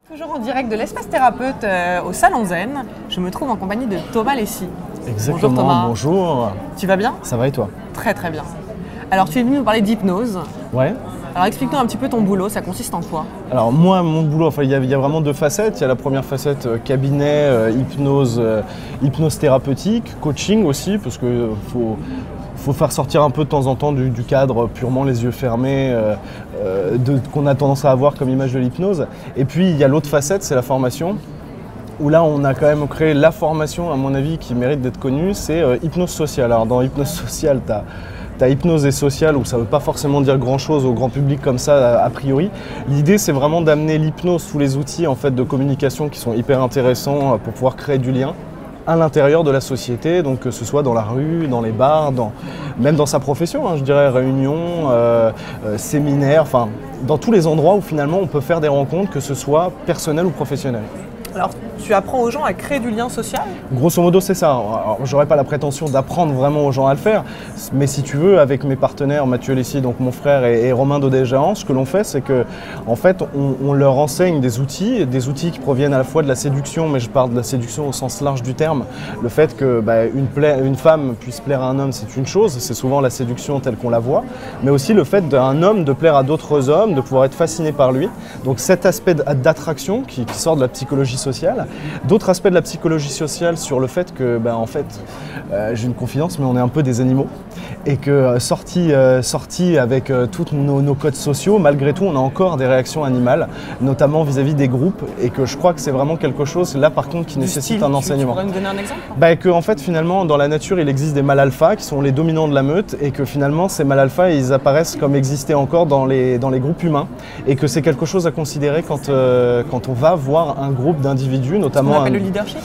Toujours en direct de l'espace thérapeute au Salon Zen, je me trouve en compagnie de Thomas Lessy. Exactement, bonjour Thomas. Bonjour. Tu vas bien? Ça va et toi? Très très bien. Alors tu es venu nous parler d'hypnose. Ouais. Alors explique-nous un petit peu ton boulot, ça consiste en quoi? Alors moi, mon boulot, il y a vraiment deux facettes. Il y a la première facette cabinet, hypnose thérapeutique, coaching aussi, parce que faut faire sortir un peu de temps en temps du cadre purement les yeux fermés qu'on a tendance à avoir comme image de l'hypnose. Et puis il y a l'autre facette, c'est la formation, où là on a quand même créé la formation, à mon avis, qui mérite d'être connue, c'est hypnose sociale. Alors dans hypnose sociale, t'as hypnose et sociale, où ça ne veut pas forcément dire grand-chose au grand public comme ça, a priori. L'idée, c'est vraiment d'amener l'hypnose sous les outils en fait, de communication qui sont hyper intéressants pour pouvoir créer du lien à l'intérieur de la société, donc que ce soit dans la rue, dans les bars, même dans sa profession, je dirais réunions, séminaires, enfin dans tous les endroits où finalement on peut faire des rencontres, que ce soit personnelles ou professionnelles. Alors tu apprends aux gens à créer du lien social? Grosso modo, c'est ça. Alors, j'aurais pas la prétention d'apprendre vraiment aux gens à le faire, mais si tu veux, avec mes partenaires Mathieu Lessy, donc mon frère, et Romain Daudet-Jahan, ce que l'on fait, c'est que en fait, on leur enseigne des outils qui proviennent à la fois de la séduction, mais je parle de la séduction au sens large du terme. Le fait que une femme puisse plaire à un homme, c'est une chose, c'est souvent la séduction telle qu'on la voit, mais aussi le fait d'un homme de plaire à d'autres hommes, de pouvoir être fasciné par lui. Donc cet aspect d'attraction qui sort de la psychologie sociale. D'autres aspects de la psychologie sociale sur le fait que, j'ai une confidence, mais on est un peu des animaux. Et que sorti avec tous nos codes sociaux, malgré tout, on a encore des réactions animales, notamment vis-à-vis des groupes. Et que je crois que c'est vraiment quelque chose, là par contre, qui nécessite un enseignement. Tu pourrais me donner un exemple? Que en fait, finalement, dans la nature, il existe des mâles alpha qui sont les dominants de la meute. Et que finalement, ces mâles alpha, ils apparaissent comme exister encore dans les groupes humains. Et que c'est quelque chose à considérer quand on va voir un groupe d'individus, notamment. On appelle le leadership?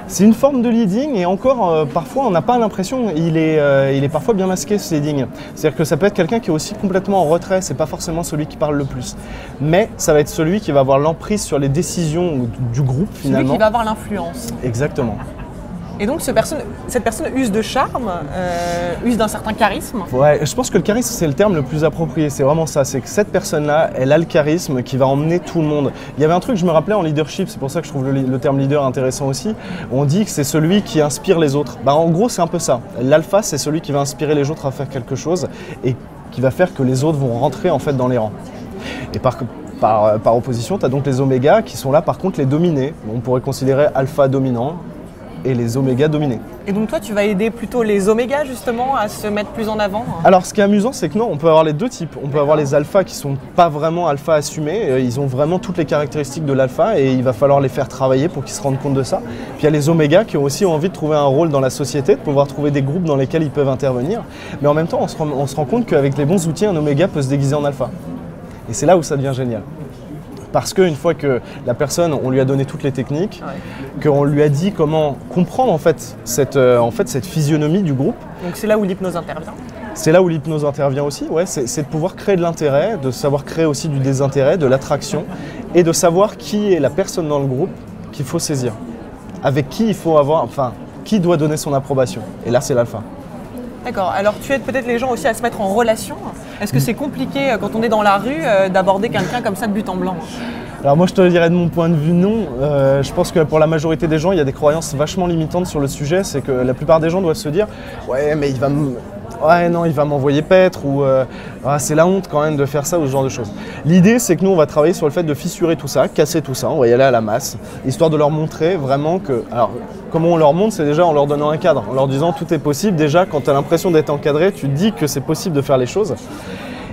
C'est une forme de leading et encore parfois on n'a pas l'impression, il est parfois bien masqué ce leading. C'est-à-dire que ça peut être quelqu'un qui est aussi complètement en retrait, c'est pas forcément celui qui parle le plus. Mais ça va être celui qui va avoir l'emprise sur les décisions du groupe finalement. Celui qui va avoir l'influence. Exactement. Et donc cette personne use de charme, use d'un certain charisme. Ouais, je pense que le charisme c'est le terme le plus approprié, c'est vraiment ça, c'est que cette personne-là, elle a le charisme qui va emmener tout le monde. Il y avait un truc que je me rappelais en leadership, c'est pour ça que je trouve le terme leader intéressant aussi, on dit que c'est celui qui inspire les autres. En gros c'est un peu ça, l'alpha c'est celui qui va inspirer les autres à faire quelque chose et qui va faire que les autres vont rentrer en fait dans les rangs. Et par opposition, tu as donc les omégas qui sont là par contre les dominés, on pourrait considérer alpha dominant, et les omégas dominés. Et donc toi, tu vas aider plutôt les omégas justement à se mettre plus en avant? Alors ce qui est amusant, c'est que non, on peut avoir les deux types. On peut avoir les alphas qui sont pas vraiment alpha assumés, ils ont vraiment toutes les caractéristiques de l'alpha et il va falloir les faire travailler pour qu'ils se rendent compte de ça. Puis il y a les omégas qui ont aussi envie de trouver un rôle dans la société, de pouvoir trouver des groupes dans lesquels ils peuvent intervenir. Mais en même temps, on se rend compte qu'avec les bons outils, un oméga peut se déguiser en alpha. Et c'est là où ça devient génial. Parce qu'une fois que la personne, on lui a donné toutes les techniques, qu'on lui a dit comment comprendre en fait cette physionomie du groupe. Donc c'est là où l'hypnose intervient? C'est là où l'hypnose intervient aussi, ouais, c'est de pouvoir créer de l'intérêt, de savoir créer aussi du désintérêt, de l'attraction, et de savoir qui est la personne dans le groupe qu'il faut saisir. Avec qui il faut qui doit donner son approbation. Et là c'est l'alpha. D'accord, alors tu aides peut-être les gens aussi à se mettre en relation. Est-ce que c'est compliqué quand on est dans la rue d'aborder quelqu'un comme ça de but en blanc? Alors moi je te le dirais de mon point de vue non. Je pense que pour la majorité des gens il y a des croyances vachement limitantes sur le sujet. C'est que la plupart des gens doivent se dire « ouais mais il va m'envoyer paître » ou c'est la honte quand même de faire ça ou ce genre de choses. L'idée c'est que nous on va travailler sur le fait de fissurer tout ça, casser tout ça, on va y aller à la masse, histoire de leur montrer vraiment que... Alors comment on leur montre, c'est déjà en leur donnant un cadre, en leur disant tout est possible. Déjà quand tu as l'impression d'être encadré, tu te dis que c'est possible de faire les choses.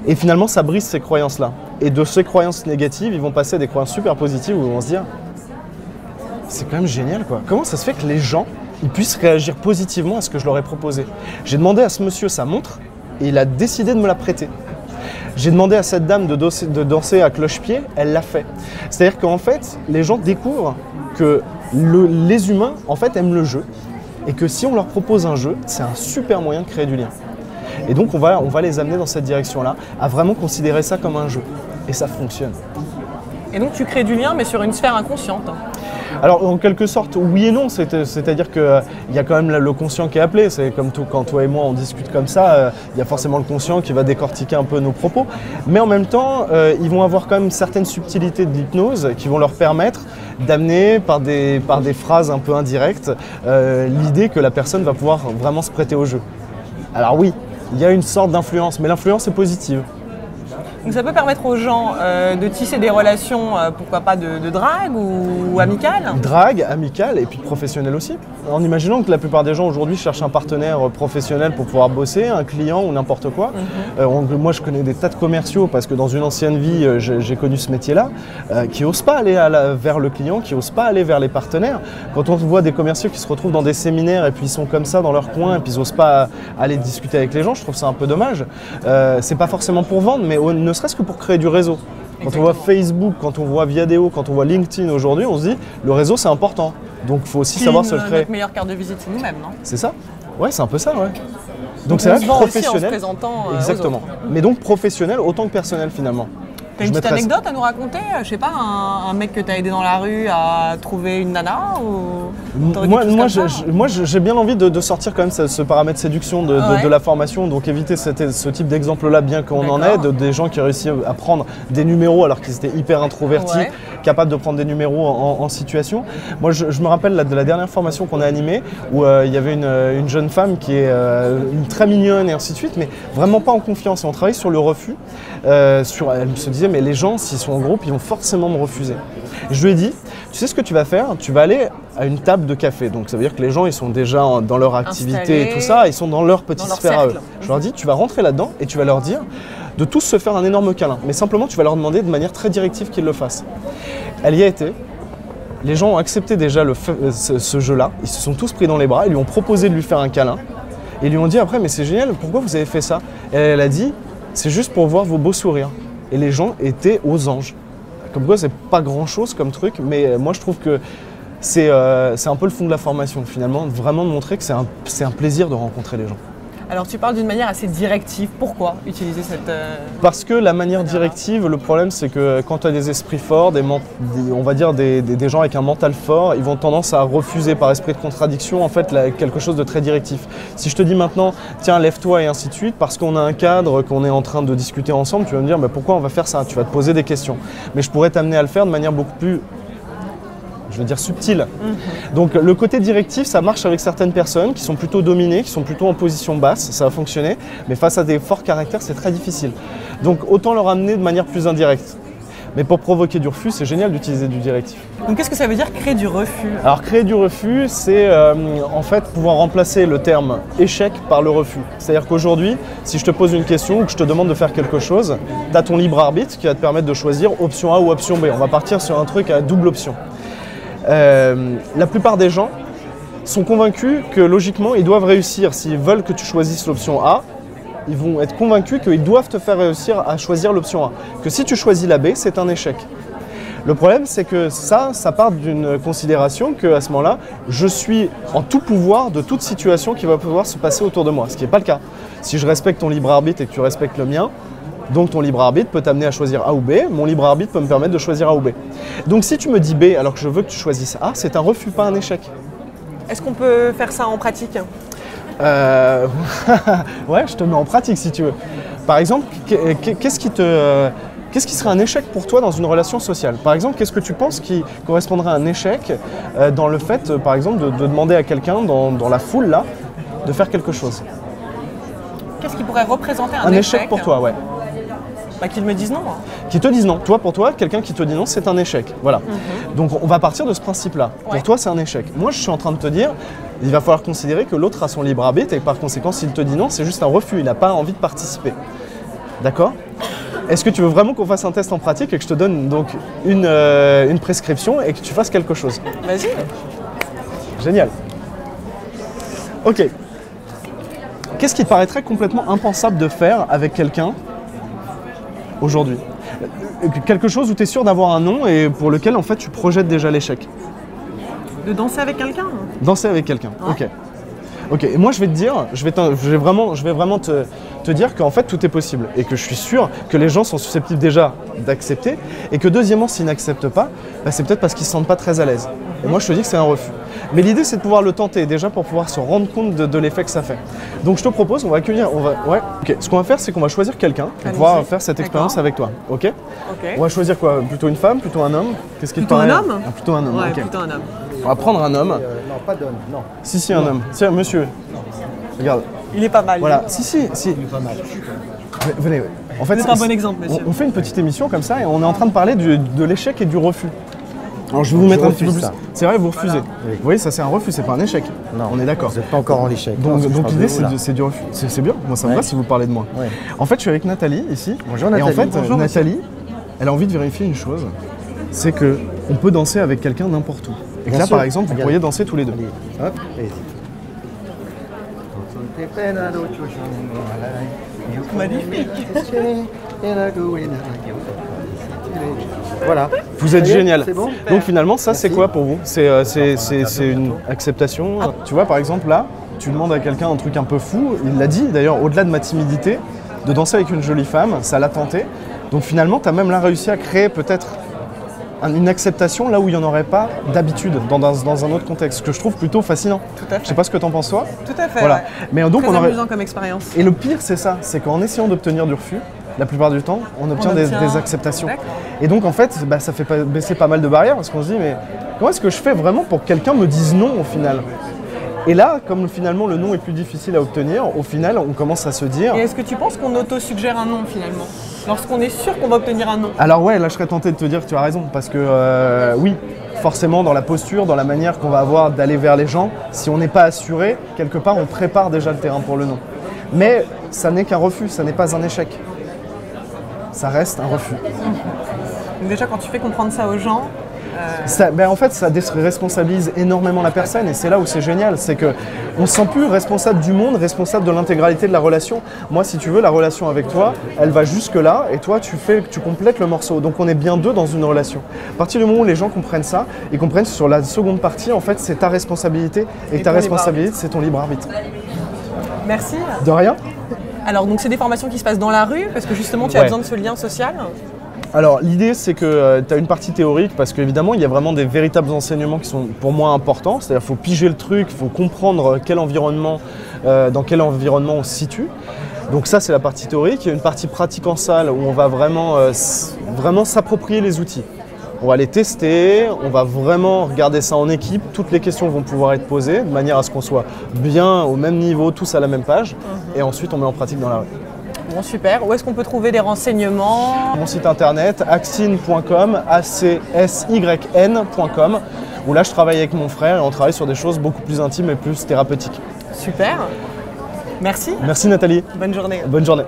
Et finalement, ça brise ces croyances-là. Et de ces croyances négatives, ils vont passer à des croyances super positives où ils vont se dire « c'est quand même génial quoi. Comment ça se fait que les gens ils puissent réagir positivement à ce que je leur ai proposé ?» J'ai demandé à ce monsieur sa montre et il a décidé de me la prêter. J'ai demandé à cette dame de danser à cloche-pied, elle l'a fait. C'est-à-dire qu'en fait, les gens découvrent que les humains en fait aiment le jeu et que si on leur propose un jeu, c'est un super moyen de créer du lien. Et donc on va les amener dans cette direction-là, à vraiment considérer ça comme un jeu. Et ça fonctionne. Et donc tu crées du lien mais sur une sphère inconsciente? Alors en quelque sorte oui et non, c'est-à-dire qu'il y a quand même le conscient qui est appelé, c'est comme tout, quand toi et moi on discute comme ça, il y a forcément le conscient qui va décortiquer un peu nos propos, mais en même temps ils vont avoir quand même certaines subtilités de l'hypnose qui vont leur permettre d'amener par des phrases un peu indirectes l'idée que la personne va pouvoir vraiment se prêter au jeu. Alors oui, il y a une sorte d'influence, mais l'influence est positive. Donc ça peut permettre aux gens de tisser des relations, pourquoi pas de drague ou amicales. Drague, amicale et puis professionnelle aussi. En imaginant que la plupart des gens aujourd'hui cherchent un partenaire professionnel pour pouvoir bosser, un client ou n'importe quoi. Moi je connais des tas de commerciaux parce que dans une ancienne vie j'ai connu ce métier-là, qui n'osent pas aller vers le client, qui n'osent pas aller vers les partenaires. Quand on voit des commerciaux qui se retrouvent dans des séminaires et puis ils sont comme ça dans leur coin et puis ils n'osent pas aller discuter avec les gens, je trouve ça un peu dommage. C'est pas forcément pour vendre, mais ne serait-ce que pour créer du réseau. Quand on voit Facebook, quand on voit Viadeo, quand on voit LinkedIn aujourd'hui, on se dit le réseau c'est important. Donc il faut aussi savoir se le créer. Notre meilleure carte de visite c'est nous-mêmes, non? C'est ça? Ouais, c'est un peu ça, ouais. Donc c'est là professionnel. En se présentant exactement. Aux autres. Mais donc professionnel autant que personnel finalement. T'as une petite anecdote à nous raconter? Je sais pas, un mec que t'as aidé dans la rue à trouver une nana ou... Moi j'ai bien envie de sortir quand même ce paramètre séduction de la formation, donc éviter ce type d'exemple-là, bien qu'on en ait, des gens qui réussissent à prendre des numéros alors qu'ils étaient hyper introvertis, capables de prendre des numéros en situation. Moi je me rappelle de la dernière formation qu'on a animée où il y avait une jeune femme qui est très mignonne et ainsi de suite, mais vraiment pas en confiance, et on travaille sur le refus. Elle se disait mais les gens s'ils sont en groupe ils vont forcément me refuser. Et je lui ai dit tu sais ce que tu vas faire, tu vas aller à une table de café, donc ça veut dire que les gens ils sont déjà dans leur activité installés, et tout ça, ils sont dans leur petite sphère à eux. Je leur dis tu vas rentrer là-dedans et tu vas leur dire de tous se faire un énorme câlin, mais simplement tu vas leur demander de manière très directive qu'ils le fassent. Elle y a été. Les gens ont accepté déjà ce jeu-là, ils se sont tous pris dans les bras, ils lui ont proposé de lui faire un câlin et ils lui ont dit après mais c'est génial, pourquoi vous avez fait ça? Et elle a dit c'est juste pour voir vos beaux sourires. Et les gens étaient aux anges. Comme quoi, c'est pas grand-chose comme truc, mais moi je trouve que c'est un peu le fond de la formation finalement, vraiment de montrer que c'est un plaisir de rencontrer les gens. Alors tu parles d'une manière assez directive, pourquoi utiliser cette... Parce que la manière directive, le problème c'est que quand tu as des esprits forts, on va dire des gens avec un mental fort, ils vont tendance à refuser par esprit de contradiction en fait quelque chose de très directif. Si je te dis maintenant, tiens lève-toi et ainsi de suite, parce qu'on a un cadre, qu'on est en train de discuter ensemble, tu vas me dire pourquoi on va faire ça? Tu vas te poser des questions. Mais je pourrais t'amener à le faire de manière beaucoup plus... je veux dire subtil. Donc le côté directif, ça marche avec certaines personnes qui sont plutôt dominées, qui sont plutôt en position basse, ça va fonctionner, mais face à des forts caractères, c'est très difficile. Donc autant leur amener de manière plus indirecte. Mais pour provoquer du refus, c'est génial d'utiliser du directif. Donc qu'est-ce que ça veut dire créer du refus? Alors créer du refus, c'est en fait pouvoir remplacer le terme échec par le refus. C'est-à-dire qu'aujourd'hui, si je te pose une question ou que je te demande de faire quelque chose, tu as ton libre arbitre qui va te permettre de choisir option A ou option B. On va partir sur un truc à double option. La plupart des gens sont convaincus que logiquement ils doivent réussir. S'ils veulent que tu choisisses l'option A, ils vont être convaincus qu'ils doivent te faire réussir à choisir l'option A. Que si tu choisis la B, c'est un échec. Le problème, c'est que ça part d'une considération qu'à ce moment-là, je suis en tout pouvoir de toute situation qui va pouvoir se passer autour de moi, ce qui n'est pas le cas. Si je respecte ton libre arbitre et que tu respectes le mien, donc ton libre arbitre peut t'amener à choisir A ou B, mon libre arbitre peut me permettre de choisir A ou B. Donc si tu me dis B alors que je veux que tu choisisses A, c'est un refus, pas un échec. Est-ce qu'on peut faire ça en pratique? Ouais, je te mets en pratique si tu veux. Par exemple, qu'est-ce qui serait un échec pour toi dans une relation sociale? Par exemple, qu'est-ce que tu penses qui correspondrait à un échec dans le fait, par exemple, de demander à quelqu'un dans la foule là, de faire quelque chose? Qu'est-ce qui pourrait représenter un échec pour toi, ouais. Qu'ils me disent non. Qui te disent non. Toi, pour toi, quelqu'un qui te dit non, c'est un échec. Voilà. Donc on va partir de ce principe-là. Ouais. Pour toi, c'est un échec. Moi, je suis en train de te dire, il va falloir considérer que l'autre a son libre arbitre et par conséquent, s'il te dit non, c'est juste un refus. Il n'a pas envie de participer. D'accord? Est-ce que tu veux vraiment qu'on fasse un test en pratique et que je te donne donc une prescription et que tu fasses quelque chose? Vas-y. Génial. Ok. Qu'est-ce qui te paraîtrait complètement impensable de faire avec quelqu'un aujourd'hui? Quelque chose où tu es sûr d'avoir un nom et pour lequel en fait tu projettes déjà l'échec. De danser avec quelqu'un? Danser avec quelqu'un, ouais. Ok. Ok, et moi je vais te dire, je vais vraiment te te dire qu'en fait tout est possible et que je suis sûr que les gens sont susceptibles déjà d'accepter et que deuxièmement s'ils n'acceptent pas, bah, c'est peut-être parce qu'ils ne se sentent pas très à l'aise. Et moi je te dis que c'est un refus. Mais l'idée c'est de pouvoir le tenter déjà pour pouvoir se rendre compte de l'effet que ça fait. Donc je te propose, ce qu'on va faire c'est qu'on va choisir quelqu'un pour pouvoir faire cette expérience avec toi. Ok. On va choisir quoi? Plutôt une femme, plutôt un homme? Qu'est-ce qui te paraît? Un homme? Plutôt un homme. Ouais, Okay. plutôt un homme. On va prendre un homme. Non, pas d'homme, non. Si, un homme. Tiens, monsieur. Regarde. Il est pas mal. Voilà. Si. Il est pas mal. Venez. En fait, c'est un bon exemple, monsieur. On fait une petite émission comme ça et on est en train de parler de l'échec et du refus. Alors je vais vous mettre un petit peu plus. C'est vrai, vous refusez. Oui. Vous voyez, ça c'est un refus, c'est pas un échec. Non. On est d'accord. Vous n'êtes pas encore en échec. Donc l'idée c'est du refus. C'est bien. Moi ça me va si vous parlez de moi. Ouais. En fait, je suis avec Nathalie ici. Bonjour Nathalie. Et en fait, bonjour, Nathalie, elle a envie de vérifier une chose. C'est que on peut danser avec quelqu'un n'importe où. Et que là, par exemple, vous pourriez danser tous les deux. Hop, allez-y. Magnifique. Voilà. Vous êtes génial. C'est bon. Donc finalement, ça c'est quoi pour vous? C'est une acceptation. Tu vois, par exemple, là, tu demandes à quelqu'un un truc un peu fou. Il l'a dit d'ailleurs, au-delà de ma timidité, de danser avec une jolie femme, ça l'a tenté. Donc finalement, tu as même là réussi à créer peut-être une acceptation là où il n'y en aurait pas d'habitude, dans un autre contexte, ce que je trouve plutôt fascinant. Tout à fait. Je sais pas ce que tu en penses toi. Tout à fait. Voilà. Ouais. Mais donc Très amusant comme expérience. Et le pire c'est ça, c'est qu'en essayant d'obtenir du refus, la plupart du temps, on obtient des acceptations. Et donc en fait, bah, ça fait baisser pas mal de barrières parce qu'on se dit mais comment est-ce que je fais vraiment pour que quelqu'un me dise non au final? Et là, comme finalement le non est plus difficile à obtenir, au final on commence à se dire... Et est-ce que tu penses qu'on auto-suggère un non finalement? Lorsqu'on est sûr qu'on va obtenir un non? Alors ouais, là je serais tenté de te dire que tu as raison, parce que oui, forcément dans la posture, dans la manière qu'on va avoir d'aller vers les gens, si on n'est pas assuré, quelque part on prépare déjà le terrain pour le non. Mais ça n'est qu'un refus, ça n'est pas un échec. Ça reste un refus. Donc déjà quand tu fais comprendre ça aux gens... En fait, ça déresponsabilise énormément la personne et c'est là où c'est génial, c'est qu'on ne se sent plus responsable du monde, responsable de l'intégralité de la relation. Moi, si tu veux, la relation avec toi, elle va jusque là et toi, tu complètes le morceau. Donc on est bien deux dans une relation. À partir du moment où les gens comprennent ça, ils comprennent que sur la seconde partie, en fait, c'est ta responsabilité et ta responsabilité, c'est ton libre arbitre. Merci. De rien. Alors, donc c'est des formations qui se passent dans la rue parce que justement, tu as besoin de ce lien social. Alors l'idée c'est que tu as une partie théorique parce qu'évidemment il y a vraiment des véritables enseignements qui sont pour moi importants, c'est-à-dire qu'il faut piger le truc, il faut comprendre dans quel environnement on se situe. Donc ça c'est la partie théorique, il y a une partie pratique en salle où on va vraiment s'approprier les outils. On va les tester, on va vraiment regarder ça en équipe, toutes les questions vont pouvoir être posées de manière à ce qu'on soit bien au même niveau, tous à la même page et ensuite on met en pratique dans la rue. Bon, super. Où est-ce qu'on peut trouver des renseignements? Mon site internet, acsyn.com, acsyn.com, où là je travaille avec mon frère et on travaille sur des choses beaucoup plus intimes et plus thérapeutiques. Super. Merci. Merci Nathalie. Bonne journée. Bonne journée.